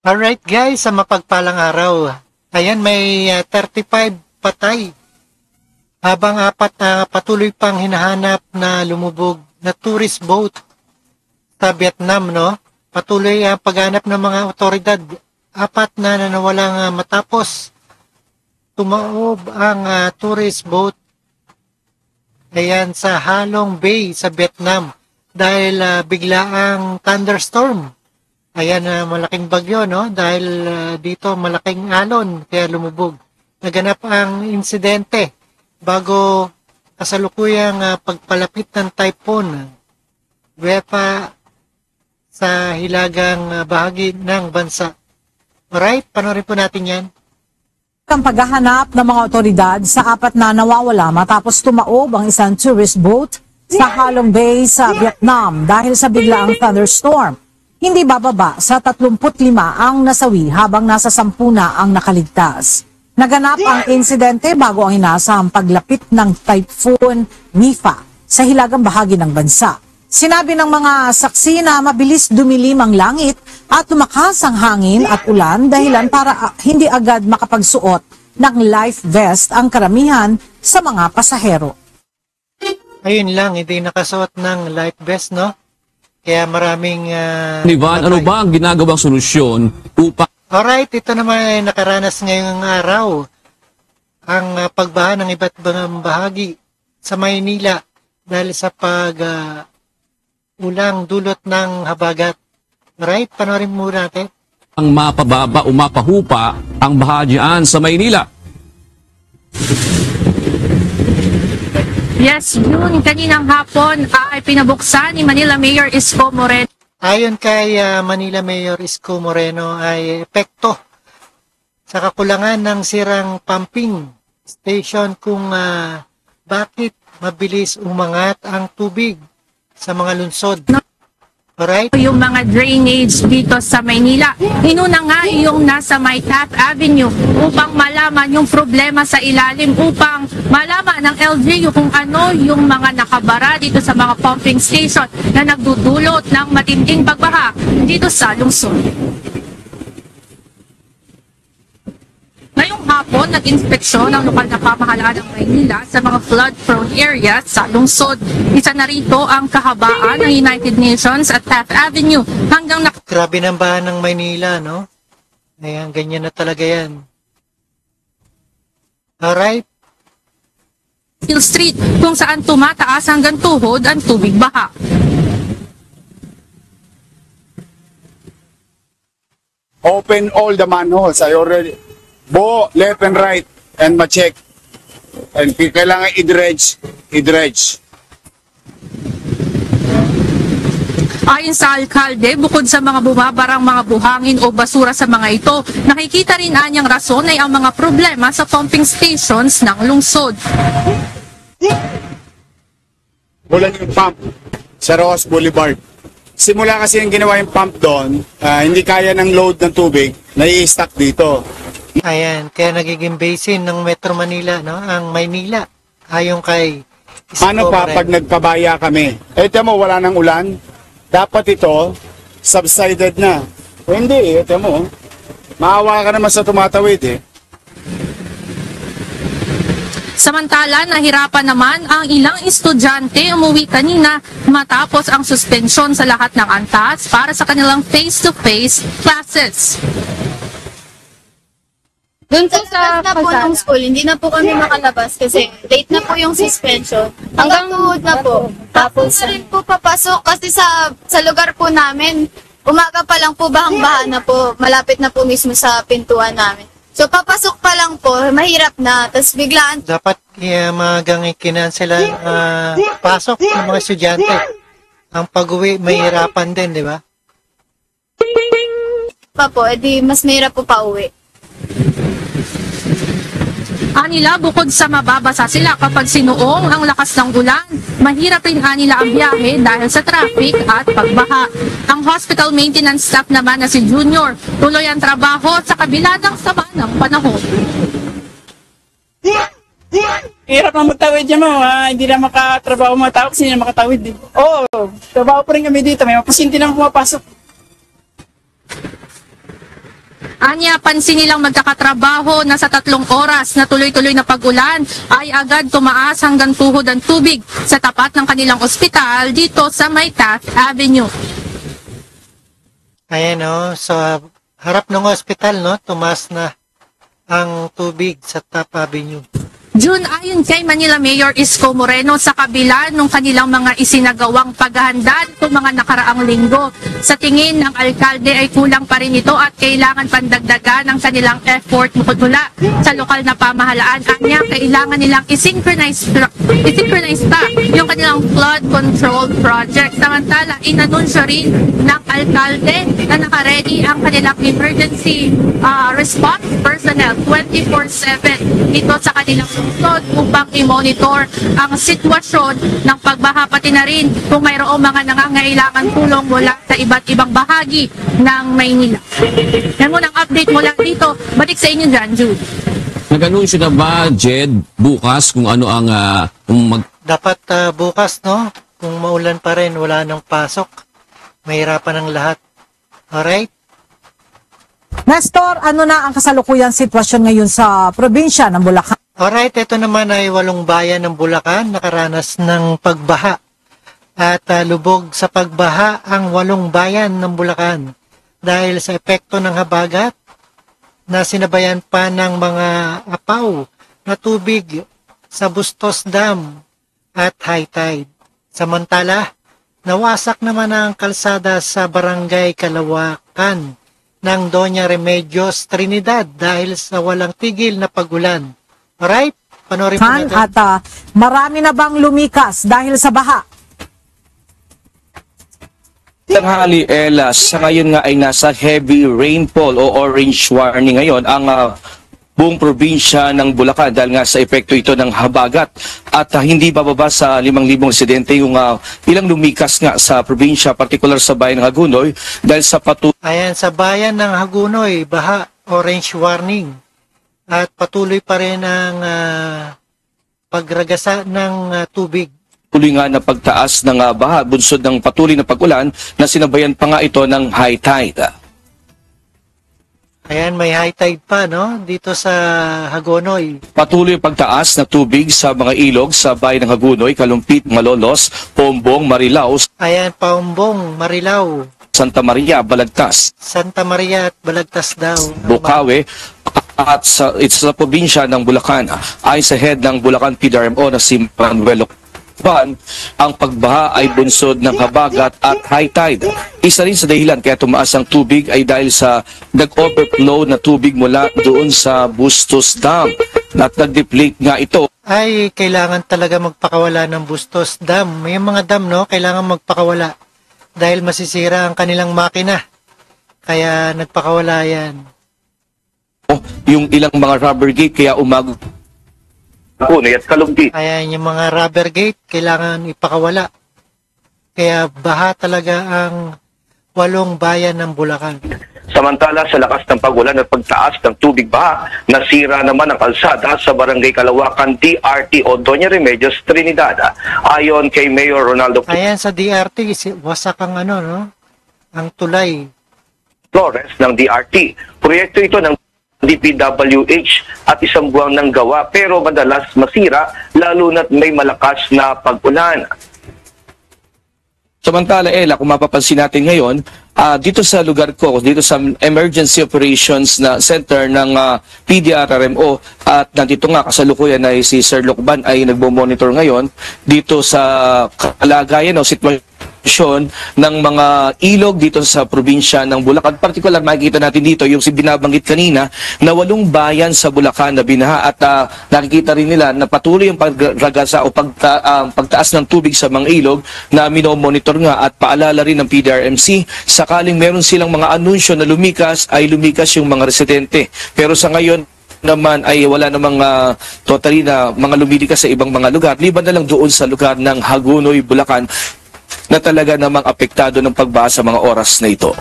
Alright guys, sa mapagpalang araw. Ayan, may 35 patay. Habang apat na patuloy pang hinahanap na lumubog na tourist boat sa Vietnam, no? Patuloy ang paghanap ng mga otoridad. Apat na nawalang matapos tumaob ang tourist boat. Ayan, sa Halong Bay sa Vietnam dahil biglaang thunderstorm. Ayan, malaking bagyo, no? Dahil dito malaking alon, kaya lumubog. Naganap ang insidente bago kasalukuyang pagpalapit ng typhoon Wepa sa hilagang bahagi ng bansa. Alright, panoorin po natin yan. Ang paghahanap ng mga otoridad sa apat na nawawala matapos tumaob ang isang tourist boat sa Halong Bay sa Vietnam dahil sa biglaang thunderstorm. Hindi bababa sa 35 ang nasawi habang nasa 10 na ang nakaligtas. Naganap ang insidente bago ang inasahang paglapit ng Typhoon Nifa sa hilagang bahagi ng bansa. Sinabi ng mga saksi na mabilis dumilim ang langit at tumakas ang hangin at ulan dahilan para hindi agad makapagsuot ng life vest ang karamihan sa mga pasahero. Ayun lang, hindi nakasuot ng life vest, no? Kaya maraming... Ivan, ano ba ang ginagawang solusyon upang... Alright, ito naman ay nakaranas ngayong araw. Ang pagbaha ng iba't ibang bahagi sa Maynila dahil sa ulang dulot ng habagat. Alright, panoorin muna natin. Ang mapababa o mapahupa ang bahagyaan sa Maynila. Yes, yun. Kaninang hapon ay pinabuksan ni Manila Mayor Isko Moreno. Ayon kay Manila Mayor Isko Moreno ay epekto sa kakulangan ng sirang pumping station kung bakit mabilis umangat ang tubig sa mga lungsod. Alright? Yung mga drainage dito sa Maynila. Inuna nga yung nasa May Taft Avenue upang malaman yung problema sa ilalim, upang malaman ng LGU kung ano yung mga nakabara dito sa mga pumping station na nagdudulot ng matinding pagbaha dito sa lungsod. Ngayong hapon, nag-inspeksyon ang lokal na pamahalaan ng Maynila sa mga flood-prone areas sa lungsod. Isa na rito ang kahabaan ng United Nations at Taft Avenue hanggang Grabe ng bahan ng Maynila, no? Ayan, ganyan na talaga yan. Alright? Hill Street kung saan tumataas hanggang tuhod ang tubig baha. Open all the manholes. I already buo left and right and ma-check. And kailangan i-dredge. Ayon sa alkalde, bukod sa mga bumabarang mga buhangin o basura sa mga ito, nakikita rin anyang rason ay ang mga problema sa pumping stations ng lungsod. Bulan yung pump sa Ross Boulevard. Simula kasi yung ginawa yung pump doon, hindi kaya ng load ng tubig, nai-stack dito. Ayan, kaya nagiging basin ng Metro Manila, no? Ang Maynila. Ayon kay Isko Ano pa Moreno. pag nagpabaya kami? Ito mo, wala nang ulan. Dapat ito, subsided na. O hindi, ito mo. Maawa ka naman sa tumatawid eh. Samantala, nahirapan naman ang ilang estudyante umuwi kanina matapos ang suspensyon sa lahat ng antas para sa kanilang face-to-face classes. Doon sa labas na po ng school, hindi na po kami makalabas kasi late na po yung suspension. Hanggang tuhod na po. Tapos na rin po papasok kasi sa lugar po namin, umaga pa lang po bahang-baha na po. Malapit na po mismo sa pintuan namin. So papasok pa lang po, mahirap na. Tapos biglaan Dapat magang ikinansela pasok ng mga estudyante. Ang pag-uwi, mahirapan din, di ba? pa po, edi mas mahirap po pa uwi. Anila, bukod sa mababasa sila kapag sinuong ang lakas ng ulan, mahirap rin anila ang biyahe dahil sa traffic at pagbaha. Ang hospital maintenance staff naman na si Junior, tuloy ang trabaho sa kabila ng sama ng panahon. Hirap na magtawid yan mo, hindi na makatrabaho mga tao kasi hindi na makatawid. Oo, trabaho pa rin kami dito, may mga pasyente na pumapasok. Anya, pansin nilang magkakatrabaho na sa 3 oras na tuloy-tuloy na pag-ulan ay agad tumaas hanggang tuhod ang tubig sa tapat ng kanilang ospital dito sa may Taft Avenue. Ayan sa harap ng ospital, tumaas na ang tubig sa Taft Avenue. June, ayon kay Manila Mayor Isko Moreno, sa kabila ng kanilang mga isinagawang paghahanda itong mga nakaraang linggo, sa tingin ng alkalde ay kulang pa rin ito at kailangan pandagdagan ng kanilang effort mula sa lokal na pamahalaan. Anya, kailangan nilang i-synchronize pa yung kanilang flood control project. Samantala, inanunsyo rin ng alkalde na nakaredy ang kanilang emergency response personnel 24/7 dito sa kanilang upang i-monitor ang sitwasyon ng pagbaha, pati na rin kung mayroong mga nangangailangan tulong mula sa iba't ibang bahagi ng Maynila. Yan muna ang update mula dito. Balik sa inyo dyan, Jude. Nag-anunsyo na ba, Jed, bukas kung ano ang Dapat bukas, kung maulan pa rin, wala nang pasok. Mahirapan ang lahat. Alright? Nestor, ano na ang kasalukuyang sitwasyon ngayon sa probinsya ng Bulacan? Alright, ito naman ay 8 bayan ng Bulacan nakaranas ng pagbaha. At lubog sa pagbaha ang 8 bayan ng Bulacan dahil sa epekto ng habagat na sinabayan pa ng mga apaw na tubig sa Bustos Dam at high tide. Samantala, nawasak naman ang kalsada sa Barangay Kalawakan ng Doña Remedios, Trinidad dahil sa walang tigil na pagulan. Alright? Panoorin po natin. At marami na bang lumikas dahil sa baha? Tanghali, Ella, sa ngayon nga ay nasa heavy rainfall o orange warning ngayon ang buong probinsya ng Bulacan dahil nga sa epekto ito ng habagat at hindi bababa sa 5,000 residente yung ilang lumikas nga sa probinsya, particular sa bayan ng Hagunoy dahil sa Ayan, sa bayan ng Hagunoy, baha, orange warning. At patuloy pa rin ang pagragasa ng tubig. Tuloy nga na pagtaas ng baha, bunsod ng patuloy na pag-ulan na sinabayan pa nga ito ng high tide. Ayan, may high tide pa, dito sa Hagonoy. Patuloy pagtaas ng tubig sa mga ilog sa bayan ng Hagunoy, Kalumpit, Malolos, Pombong, Marilao, Ayan, Paumbong, Marilao, Santa Maria, Balagtas, Santa Maria at Balagtas daw. Bukawe, at sa probinsya ng Bulacan ay sa head ng Bulacan PDRMO na si Manuel Ban, ang pagbaha ay bunsod ng habagat at high tide. Isa rin sa dahilan kaya tumaas ang tubig ay dahil sa nag-overflow na tubig mula doon sa Bustos Dam at nag-deplete nga ito. Ay, kailangan talaga magpakawala ng Bustos Dam. May mga dam, kailangan magpakawala dahil masisira ang kanilang makina. Kaya nagpakawala yan. Yung ilang mga rubber gate kaya at Kalumpit. Ayan, yung mga rubber gate, kailangan ipakawala. Kaya baha talaga ang 8 bayan ng Bulacan. Samantala, sa lakas ng pagulan at pagtaas ng tubig baha, nasira naman ang kalsada sa Barangay Kalawakan, DRT o Doña Remedios, Trinidad. Ayon kay Mayor Ronaldo Ayan, sa DRT, wasak ang ang tulay. Flores ng DRT. Proyekto ito ng DPWH at isang buwang ng gawa pero madalas masira lalo na't may malakas na pag-ulan. Samantala, Ella, kung mapapansin natin ngayon, dito sa lugar ko, dito sa Emergency Operations na Center ng PDRMO at nandito nga kasalukuyan ay si Sir Lucban ay nagbo-monitor ngayon dito sa kalagayan o sitwasyon ng mga ilog dito sa probinsya ng Bulacan. Particular, makikita natin dito yung binabanggit kanina na 8 bayan sa Bulacan na binaha at nakikita rin nila na patuloy yung pagragasa o pagtaas ng tubig sa mga ilog na minomonitor nga at paalala rin ng PDRMC sakaling meron silang mga anunsyo na lumikas ay lumikas yung mga residente. Pero sa ngayon naman ay wala namang totally na mga lumilikas sa ibang mga lugar. Liban na lang doon sa lugar ng Hagunoy, Bulacan na talaga namang apektado ng pagbaha sa mga oras na ito.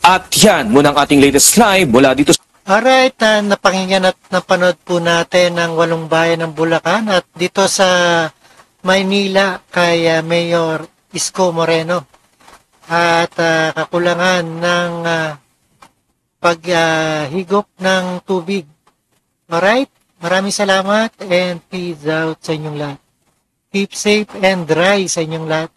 At yan, muna ang ating latest live mula dito. Alright, napakinggan at napanood po natin ang 8 bayan ng Bulacan at dito sa Maynila kay Mayor Isko Moreno. At kakulangan ng paghigop ng tubig. Alright? Maraming salamat and peace out sa inyong lahat. Keep safe and dry sa inyong lahat.